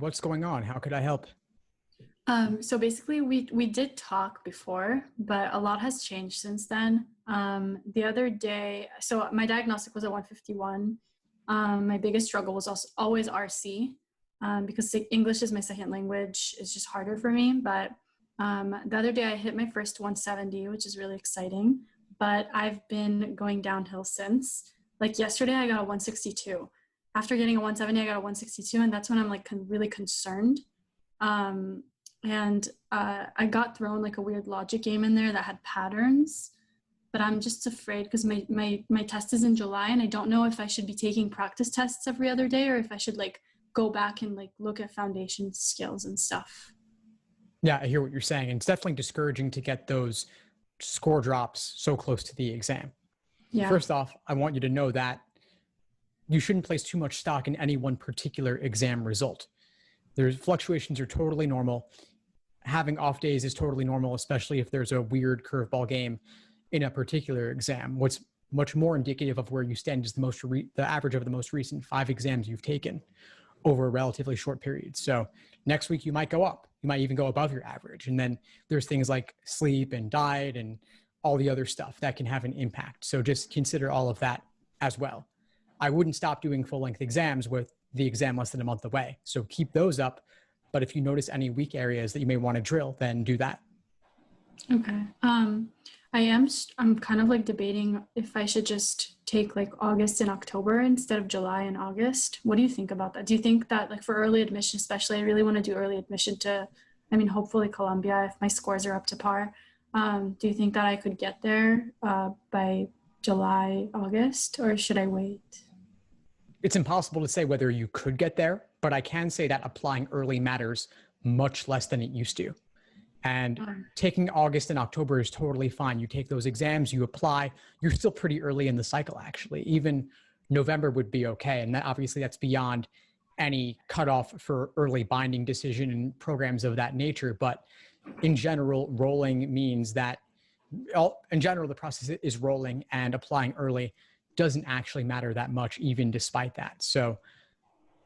What's going on? How could I help? So basically we did talk before, but a lot has changed since then. The other day, so my diagnostic was at 151. My biggest struggle was also always RC, because English is my second language. It's just harder for me. But the other day I hit my first 170, which is really exciting. But I've been going downhill since. Like yesterday, I got a 162. After getting a 170, I got a 162, and that's when I'm like really concerned. I got thrown like a weird logic game in there that had patterns, but I'm just afraid because my test is in July, and I don't know if I should be taking practice tests every other day or if I should like go back and like look at foundation skills and stuff. Yeah, I hear what you're saying. And it's definitely discouraging to get those score drops so close to the exam. Yeah. First off, I want you to know that you shouldn't place too much stock in any one particular exam result. There's fluctuations are totally normal. Having off days is totally normal, especially if there's a weird curveball game in a particular exam. What's much more indicative of where you stand is the average of the most recent 5 exams you've taken over a relatively short period. So next week you might go up. You might even go above your average. And then there's things like sleep and diet and all the other stuff that can have an impact. So just consider all of that as well. I wouldn't stop doing full-length exams with the exam less than a month away. So keep those up. But if you notice any weak areas that you may want to drill, then do that. Okay. I'm kind of like debating if I should just take like August and October instead of July and August. What do you think about that? Do you think that like for early admission, especially, I really want to do early admission to, hopefully Columbia if my scores are up to par. Do you think that I could get there by July, August, or should I wait? It's impossible to say whether you could get there, but I can say that applying early matters much less than it used to. And taking August and October is totally fine. You take those exams, you apply, you're still pretty early in the cycle, actually. Even November would be okay. And obviously that's beyond any cutoff for early binding decision and programs of that nature. But in general, rolling means that, in general, the process is rolling, and applying early doesn't actually matter that much, even despite that. So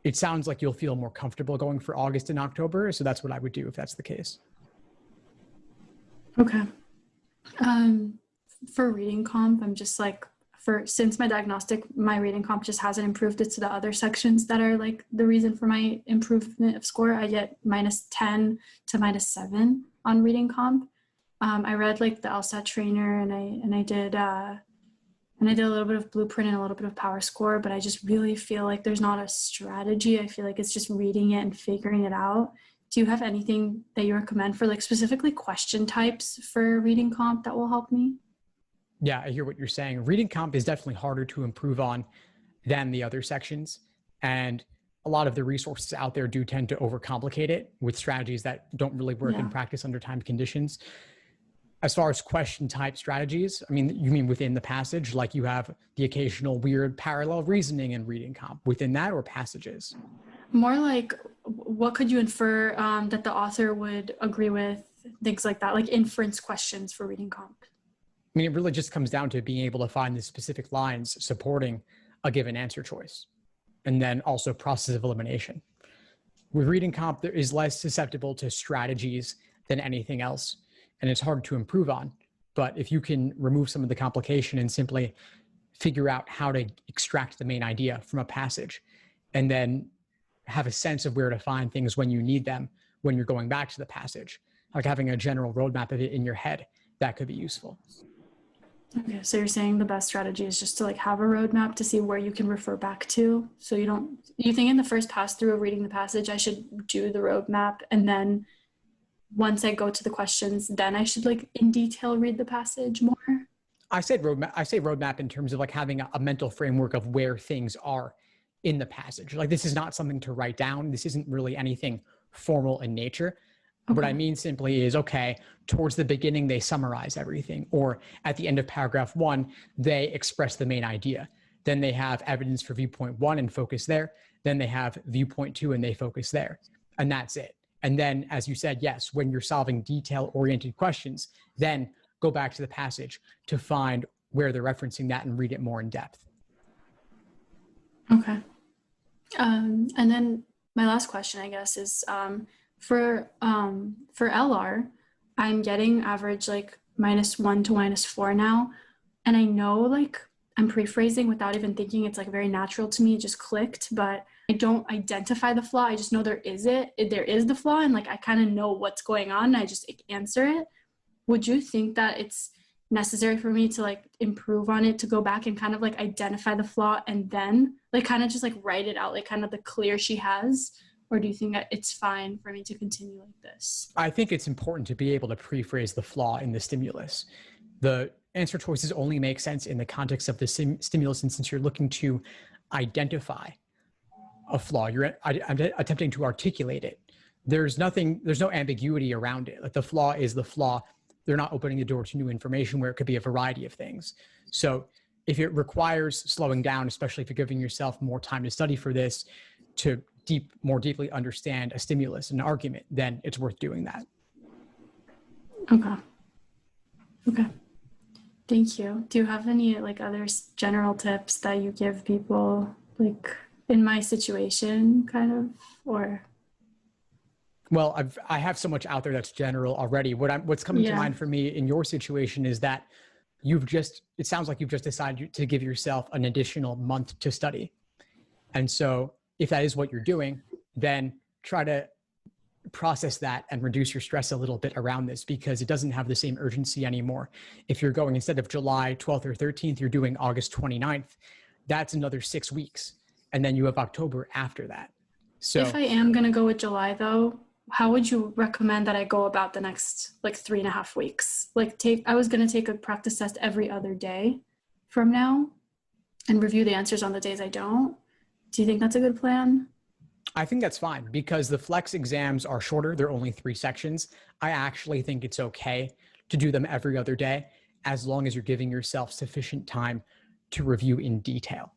it sounds like you'll feel more comfortable going for August and October. So that's what I would do if that's the case. Okay. For reading comp, I'm just like, since my diagnostic, my reading comp just hasn't improved. It's the other sections that are like the reason for my improvement of score. I get -10 to -7 on reading comp. I read like the LSAT trainer, and I did a little bit of blueprint and a little bit of power score, but I just really feel like there's not a strategy. I feel like it's just reading it and figuring it out. Do you have anything that you recommend for like specifically question types for reading comp that will help me? Yeah, I hear what you're saying. Reading comp is definitely harder to improve on than the other sections. And a lot of the resources out there do tend to overcomplicate it with strategies that don't really work in practice under timed conditions. As far as question type strategies, you mean within the passage, like you have the occasional weird parallel reasoning in reading comp within that, or passages? More like, what could you infer that the author would agree with, things like that, like inference questions for reading comp? It really just comes down to being able to find the specific lines supporting a given answer choice, and then also process of elimination. With reading comp, there is less susceptible to strategies than anything else, and it's hard to improve on. But if you can remove some of the complication and simply figure out how to extract the main idea from a passage, and then have a sense of where to find things when you need them, when you're going back to the passage, like having a general roadmap of it in your head, that could be useful. Okay, so you're saying the best strategy is just to like have a roadmap to see where you can refer back to. So you think in the first pass through of reading the passage, I should do the roadmap, and then once I go to the questions, then I should like in detail read the passage more? I say roadmap in terms of like having a mental framework of where things are in the passage. Like, this is not something to write down. This isn't really anything formal in nature. Okay. What I mean simply is, okay, towards the beginning, they summarize everything, or at the end of paragraph 1, they express the main idea. Then they have evidence for viewpoint 1 and focus there. Then they have viewpoint 2 and they focus there. And that's it. And then, as you said, yes, when you're solving detail-oriented questions, then go back to the passage to find where they're referencing that and read it more in depth. Okay. And then my last question, I guess, is for LR, I'm getting average like -1 to -4 now. And I know like I'm pre-phrasing without even thinking. It's like very natural to me. It just clicked, but I don't identify the flaw. I just know there is the flaw, and like I kind of know what's going on, and I just answer it. Would you think that it's necessary for me to like improve on it, to go back and kind of like identify the flaw and then like kind of just like write it out, like kind of the clear she has? Or do you think that it's fine for me to continue like this? I think it's important to be able to pre-phrase the flaw in the stimulus. The answer choices only make sense in the context of the stimulus, and since you're looking to identify a flaw, you're attempting to articulate it. There's no ambiguity around it. Like the flaw is the flaw. They're not opening the door to new information where it could be a variety of things. So if it requires slowing down, especially if you're giving yourself more time to study for this, to more deeply understand a stimulus, an argument, then it's worth doing that. Okay. Thank you. Do you have any like other general tips that you give people like in my situation kind of, or? Well, I have so much out there that's general already. What's coming to mind for me in your situation is that it sounds like you've just decided to give yourself an additional month to study. And so if that is what you're doing, then try to process that and reduce your stress a little bit around this, because it doesn't have the same urgency anymore. If you're going, instead of July 12th or 13th, you're doing August 29th, that's another 6 weeks. And then you have October after that. So if I am going to go with July though, how would you recommend that I go about the next like 3.5 weeks? Like I was going to take a practice test every other day from now and review the answers on the days I don't. Do you think that's a good plan? I think that's fine, because the flex exams are shorter. They're only 3 sections. I actually think it's okay to do them every other day, as long as you're giving yourself sufficient time to review in detail.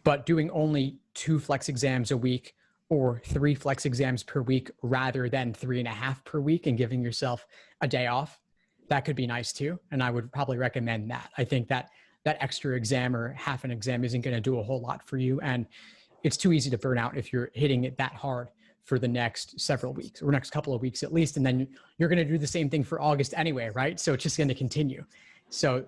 But doing only 2 flex exams a week or 3 flex exams per week rather than 3.5 per week and giving yourself a day off, that could be nice too. And I would probably recommend that. I think that extra exam or half an exam isn't going to do a whole lot for you. And it's too easy to burn out if you're hitting it that hard for the next several weeks or next couple of weeks at least. And then you're going to do the same thing for August anyway, right? So it's just going to continue. So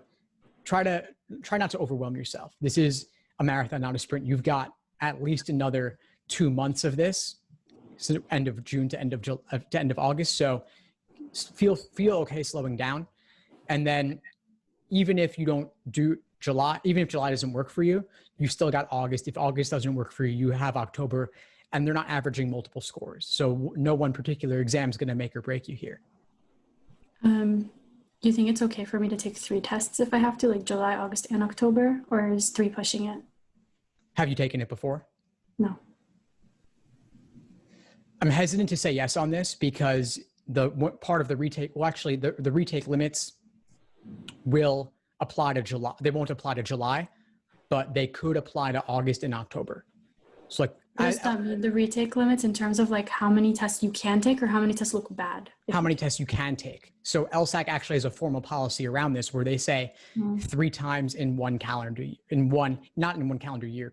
try not to overwhelm yourself. This is a marathon, not a sprint. You've got at least another 2 months of this, so end of June to end of August. So feel okay slowing down. And then even if you don't do July, even if July doesn't work for you, you still got August. If August doesn't work for you, you have October, and they're not averaging multiple scores. So no one particular exam is going to make or break you here. Do you think it's okay for me to take 3 tests if I have to, like July, August, and October, or is 3 pushing it? Have you taken it before? No. I'm hesitant to say yes on this, because the part of the retake, well, actually the retake limits will apply to July. They won't apply to July, but they could apply to August and October. So like, what does that mean? The retake limits in terms of like how many tests you can take, or how many tests look bad? How many tests you can take. So LSAC actually has a formal policy around this where they say 3 times in one calendar, not in one calendar year,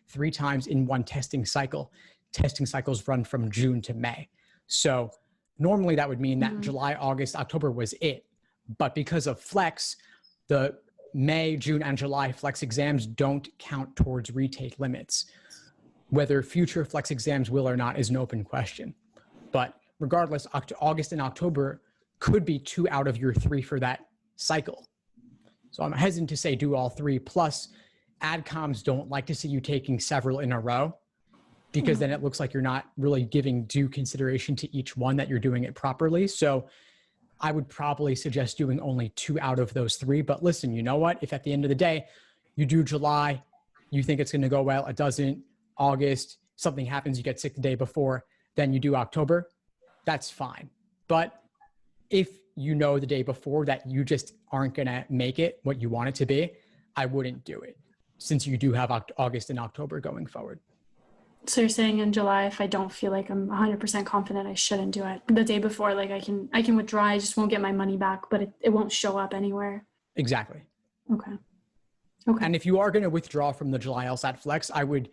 3 times in one testing cycle. Testing cycles run from June to May. So normally that would mean that July, August, October was it. But because of flex, the May, June, and July flex exams don't count towards retake limits. Whether future flex exams will or not is an open question. But regardless, August and October could be 2 out of your 3 for that cycle. So I'm hesitant to say do all 3. Plus, AdComs don't like to see you taking several in a row, because then it looks like you're not really giving due consideration to each one, that you're doing it properly. So I would probably suggest doing only 2 out of those 3. But listen, you know what? If at the end of the day, you do July, you think it's going to go well, it doesn't, August, something happens, you get sick the day before, then you do October, that's fine. But if you know the day before that you just aren't going to make it what you want it to be, I wouldn't do it, since you do have August and October going forward. So you're saying in July, if I don't feel like I'm 100% confident, I shouldn't do it. The day before, like I can withdraw, I just won't get my money back, but it won't show up anywhere. Exactly. Okay. And if you are going to withdraw from the July LSAT flex, I would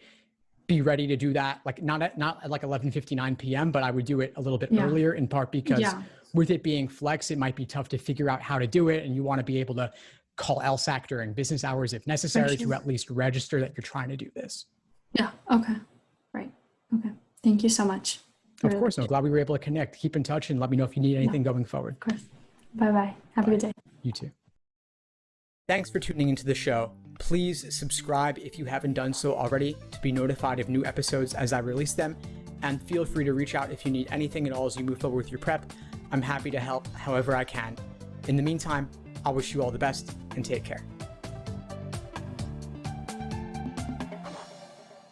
be ready to do that, like not at like 11:59 p.m., but I would do it a little bit Yeah. earlier, in part because Yeah. with it being flex, it might be tough to figure out how to do it. And you want to be able to call LSAC during business hours if necessary to at least register that you're trying to do this. Yeah. Okay. Right. Okay. Thank you so much. Of course. I'm glad we were able to connect. Keep in touch and let me know if you need anything going forward. Of course. Bye-bye. Have a good day. You too. Thanks for tuning into the show. Please subscribe if you haven't done so already to be notified of new episodes as I release them. And feel free to reach out if you need anything at all as you move forward with your prep. I'm happy to help however I can. In the meantime, I'll wish you all the best and take care.